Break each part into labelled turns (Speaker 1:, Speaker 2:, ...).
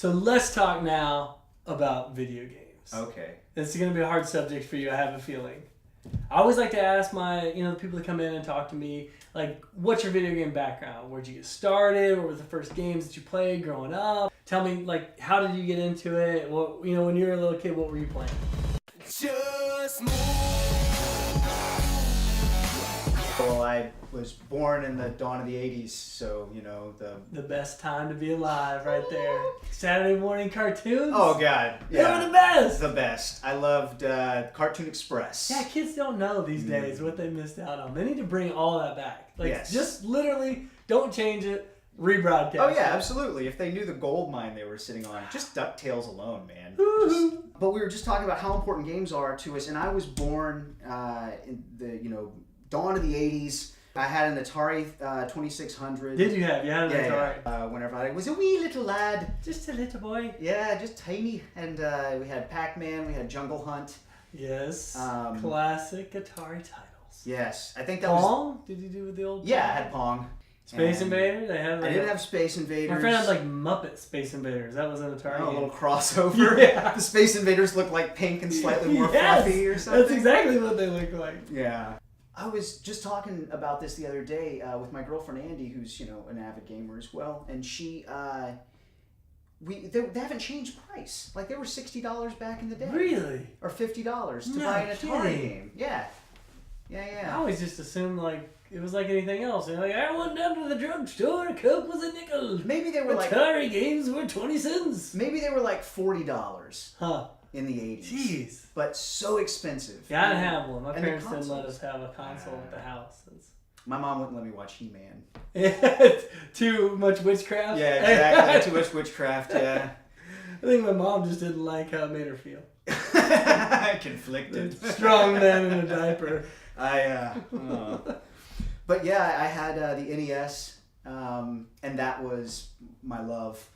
Speaker 1: So let's talk now about video games.
Speaker 2: Okay.
Speaker 1: It's going to be a hard subject for you, I have a feeling. I always like to ask the people that come in and talk to me, like, what's your video game background? Where'd you get started? What were the first games that you played growing up? Tell me, like, how did you get into it? What, when you were a little kid, what were you playing?
Speaker 2: Just move. Well, I was born in the dawn of the 80s, so,
Speaker 1: The best time to be alive right there. Saturday morning cartoons?
Speaker 2: Oh, God.
Speaker 1: They
Speaker 2: Yeah.
Speaker 1: were the best!
Speaker 2: The best. I loved Cartoon Express.
Speaker 1: Yeah, kids don't know these days what they missed out on. They need to bring all that back. Like,
Speaker 2: Yes.
Speaker 1: just literally don't change it, rebroadcast
Speaker 2: Oh, yeah,
Speaker 1: it.
Speaker 2: absolutely. If they knew the gold mine they were sitting on. Just DuckTales alone, man.
Speaker 1: Woo-hoo.
Speaker 2: But we were just talking about how important games are to us, and I was born in the, dawn of the 80s. I had an Atari 2600.
Speaker 1: Did you have? You had an Atari.
Speaker 2: Yeah. Whenever I was a wee little lad.
Speaker 1: Just a little boy.
Speaker 2: Yeah, just tiny. And we had Pac-Man, we had Jungle Hunt.
Speaker 1: Yes.
Speaker 2: Um,
Speaker 1: Classic Atari titles.
Speaker 2: Yes, I think that was...
Speaker 1: Pong? Did you do with the old
Speaker 2: Yeah, I
Speaker 1: Pong?
Speaker 2: had Pong.
Speaker 1: Space
Speaker 2: And
Speaker 1: Invaders?
Speaker 2: I didn't have Space Invaders.
Speaker 1: My friend had like Muppet Space Invaders. That was an Atari
Speaker 2: a
Speaker 1: game.
Speaker 2: little crossover.
Speaker 1: Yeah.
Speaker 2: The Space Invaders look like pink and slightly more
Speaker 1: Yes,
Speaker 2: fluffy or something.
Speaker 1: that's exactly what they look like.
Speaker 2: Yeah. I was just talking about this the other day with my girlfriend Andy, who's an avid gamer as well, and she they haven't changed price. Like they were $60 back in the day,
Speaker 1: Really?
Speaker 2: or $50 to
Speaker 1: No
Speaker 2: buy an Atari
Speaker 1: kidding.
Speaker 2: game. Yeah.
Speaker 1: I always just assumed like it was like anything else. Like I went down to the drugstore, a Coke was a nickel.
Speaker 2: Maybe they were
Speaker 1: Atari games were 20 cents.
Speaker 2: Maybe they were like $40
Speaker 1: Huh.
Speaker 2: in the 80s.
Speaker 1: Jeez.
Speaker 2: But so expensive.
Speaker 1: Yeah, I didn't have one. My
Speaker 2: And the
Speaker 1: parents didn't let
Speaker 2: consoles.
Speaker 1: us have a console at the house.
Speaker 2: My mom wouldn't let me watch He-Man.
Speaker 1: Too much witchcraft?
Speaker 2: Yeah, exactly. Too much witchcraft, yeah.
Speaker 1: I think my mom just didn't like how it made her feel.
Speaker 2: Conflicted.
Speaker 1: Strong man in a diaper.
Speaker 2: But yeah, I had the NES, and that was my love.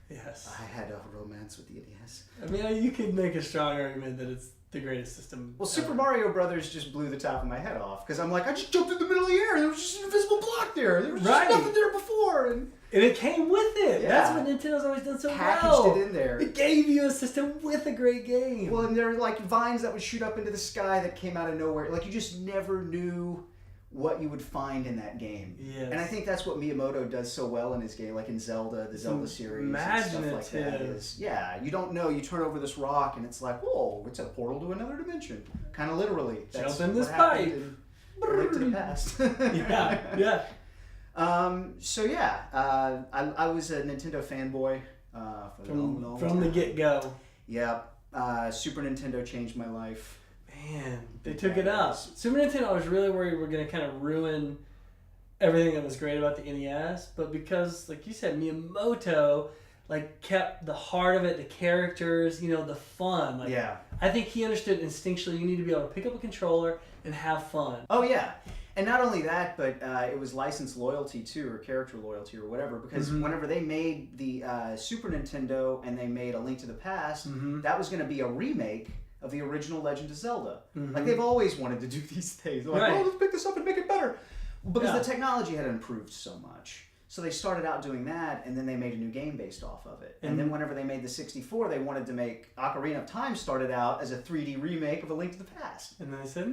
Speaker 1: Yes.
Speaker 2: I had a romance with the NES.
Speaker 1: I mean, you could make a strong argument that it's the greatest system.
Speaker 2: Well,
Speaker 1: ever.
Speaker 2: Super Mario Brothers just blew the top of my head off because I'm like, I just jumped in the middle of the air. There was just an invisible block there. There was just
Speaker 1: Right.
Speaker 2: nothing there before, and
Speaker 1: it came with it.
Speaker 2: Yeah.
Speaker 1: That's what Nintendo's always done so
Speaker 2: packaged
Speaker 1: well.
Speaker 2: it in there.
Speaker 1: It gave you a system with a great game.
Speaker 2: Well, and there were like vines that would shoot up into the sky that came out of nowhere. Like you just never knew what you would find in that game.
Speaker 1: Yes.
Speaker 2: And I think that's what Miyamoto does so well in his game, like in Zelda, the Zelda series, and stuff like that.
Speaker 1: Imaginative.
Speaker 2: Is, yeah, you don't know. You turn over this rock, and it's like, whoa, it's a portal to another dimension. Kind of literally. That's
Speaker 1: Jump in this
Speaker 2: what happened
Speaker 1: pipe.
Speaker 2: in A Link to the Past.
Speaker 1: yeah.
Speaker 2: So yeah, I was a Nintendo fanboy for a long
Speaker 1: From
Speaker 2: time.
Speaker 1: the get-go.
Speaker 2: Yep. Super Nintendo changed my life.
Speaker 1: Man, they took it up. Super Nintendo, I was really worried we're going to kind of ruin everything that was great about the NES, but because, like you said, Miyamoto kept the heart of it, the characters, the fun.
Speaker 2: Yeah.
Speaker 1: I think he understood instinctually you need to be able to pick up a controller and have fun.
Speaker 2: Oh yeah. And not only that, but it was license loyalty too, or character loyalty, or whatever. Because whenever they made the Super Nintendo and they made A Link to the Past, that was going to be a remake of the original Legend of Zelda. Like they've always wanted to do these things. They're like,
Speaker 1: Right.
Speaker 2: oh, let's pick this up and make it better. Because
Speaker 1: Yeah.
Speaker 2: the technology had improved so much. So they started out doing that, and then they made a new game based off of it. And then whenever they made the 64, they wanted to make Ocarina of Time started out as a 3D remake of A Link to the Past.
Speaker 1: And then they said,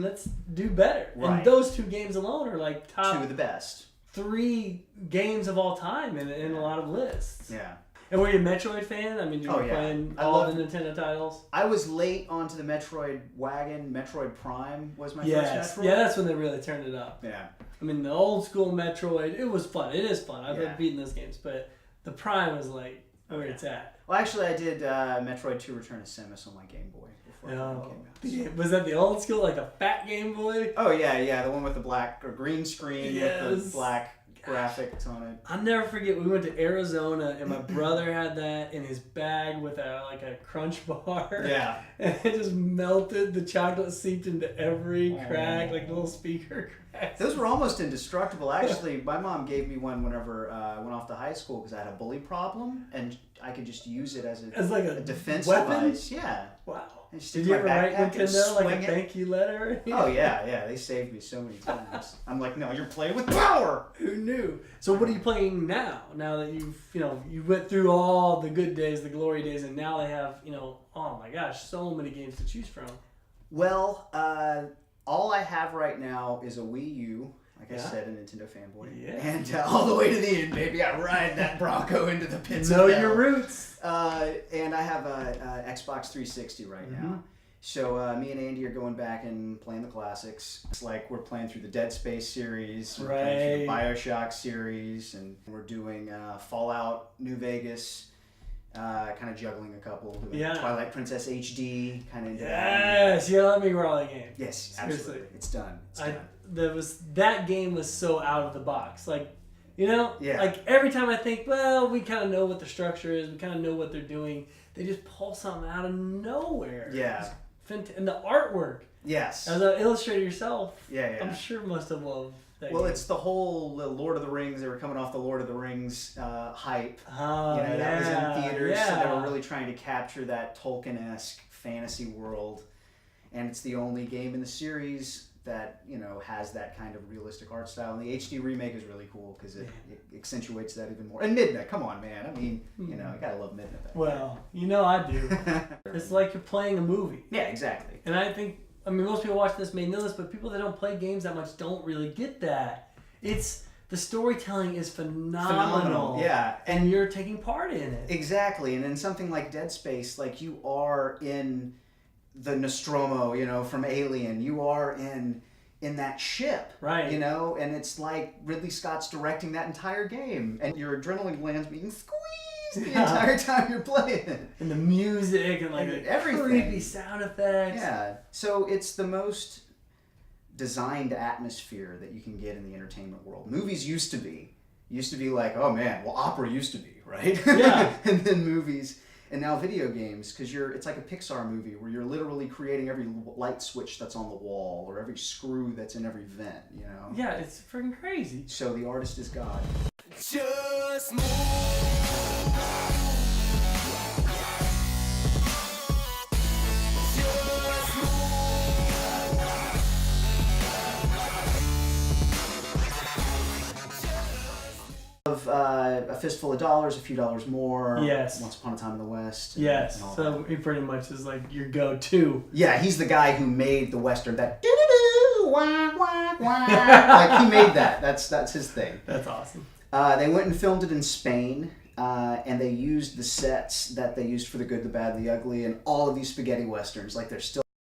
Speaker 1: let's do better.
Speaker 2: Right.
Speaker 1: And those two games alone are like top
Speaker 2: Two of the best.
Speaker 1: 3 games of all time in a lot of lists.
Speaker 2: Yeah.
Speaker 1: And were you a Metroid fan? I mean, you were
Speaker 2: Oh, yeah.
Speaker 1: playing
Speaker 2: I
Speaker 1: all
Speaker 2: love-
Speaker 1: the Nintendo titles?
Speaker 2: I was late onto the Metroid wagon. Metroid Prime was my
Speaker 1: Yes.
Speaker 2: first Metroid.
Speaker 1: Yeah, that's when they really turned it up.
Speaker 2: Yeah.
Speaker 1: I mean, the old school Metroid, it was fun. It is fun. I've
Speaker 2: Yeah.
Speaker 1: beaten those games, but the Prime was like where it's at.
Speaker 2: Well, actually, I did Metroid 2 Return to Samus on my Game Boy before it came out.
Speaker 1: Was that the old school, like the fat Game Boy?
Speaker 2: Oh, yeah, the one with the black or green screen with
Speaker 1: Yes.
Speaker 2: the black graphics on it.
Speaker 1: I'll never forget, we went to Arizona and my brother had that in his bag with a Crunch bar.
Speaker 2: Yeah.
Speaker 1: And it just melted. The chocolate seeped into every crack, like a little speaker
Speaker 2: Those were almost indestructible. Actually, my mom gave me one whenever I went off to high school because I had a bully problem, and I could just use it as
Speaker 1: like
Speaker 2: a defense
Speaker 1: weapon?
Speaker 2: device. Yeah.
Speaker 1: Wow.
Speaker 2: Did
Speaker 1: you ever write Nintendo like a thank you letter?
Speaker 2: Oh yeah. They saved me so many times. I'm like, no, you're playing with power.
Speaker 1: Who knew? So what are you playing now? Now that you went through all the good days, the glory days, and now they have oh my gosh, so many games to choose from.
Speaker 2: Well, all I have right now is a Wii U. Like I said, a Nintendo fanboy.
Speaker 1: Yeah.
Speaker 2: And all the way to the end, baby. I ride that Bronco into the pits
Speaker 1: Know
Speaker 2: of hell.
Speaker 1: your roots.
Speaker 2: And I have a Xbox 360 right now. So me and Andy are going back and playing the classics. It's like we're playing through the Dead Space series, we're playing through the Bioshock series, and we're doing Fallout New Vegas. Kind of juggling a couple. Doing Twilight Princess HD. Kind of.
Speaker 1: Yes, you let me grow that game.
Speaker 2: Yes, absolutely.
Speaker 1: Seriously.
Speaker 2: It's done.
Speaker 1: That game was so out of the box. Like, like every time I think, well, we kind of know what the structure is, we kind of know what they're doing, they just pull something out of nowhere.
Speaker 2: Yeah.
Speaker 1: And the artwork.
Speaker 2: Yes.
Speaker 1: As an illustrator yourself,
Speaker 2: yeah.
Speaker 1: I'm sure most of love that
Speaker 2: Well,
Speaker 1: game.
Speaker 2: it's the whole Lord of the Rings. They were coming off the Lord of the Rings hype.
Speaker 1: Oh,
Speaker 2: that was in theaters, so they were really trying to capture that Tolkien-esque fantasy world. And it's the only game in the series that has that kind of realistic art style. And the HD remake is really cool because it accentuates that even more. And Midna, come on, man. I mean, you gotta love Midna.
Speaker 1: Well, I do. It's like you're playing a movie.
Speaker 2: Yeah, exactly.
Speaker 1: And I think, most people watching this may know this, but people that don't play games that much don't really get that. The storytelling is phenomenal.
Speaker 2: Yeah.
Speaker 1: And you're taking part in it.
Speaker 2: Exactly. And in something like Dead Space, like you are in the Nostromo, from Alien. You are in that ship.
Speaker 1: Right.
Speaker 2: And it's like Ridley Scott's directing that entire game. And your adrenaline glands being squeezed the entire time you're playing it.
Speaker 1: And the music and the
Speaker 2: everything.
Speaker 1: creepy sound effects.
Speaker 2: Yeah. So it's the most designed atmosphere that you can get in the entertainment world. Movies used to be like, oh man, well, opera used to be, right?
Speaker 1: Yeah.
Speaker 2: And then movies, and now video games, because it's like a Pixar movie where you're literally creating every light switch that's on the wall or every screw that's in every vent,
Speaker 1: Yeah, it's freaking crazy.
Speaker 2: So the artist is God.
Speaker 3: Just move.
Speaker 2: Of A Fistful of Dollars, A Few Dollars More.
Speaker 1: Yes.
Speaker 2: Once Upon a Time in the West.
Speaker 1: Yes.
Speaker 2: And all
Speaker 1: So
Speaker 2: that.
Speaker 1: he pretty much is like your go-to.
Speaker 2: Yeah, he's the guy who made the Western that doo-doo-doo, wah, wah, wah. Like he made that. That's his thing.
Speaker 1: That's awesome.
Speaker 2: They went and filmed it in Spain, and they used the sets that they used for The Good, the Bad, the Ugly, and all of these spaghetti westerns. Like they're still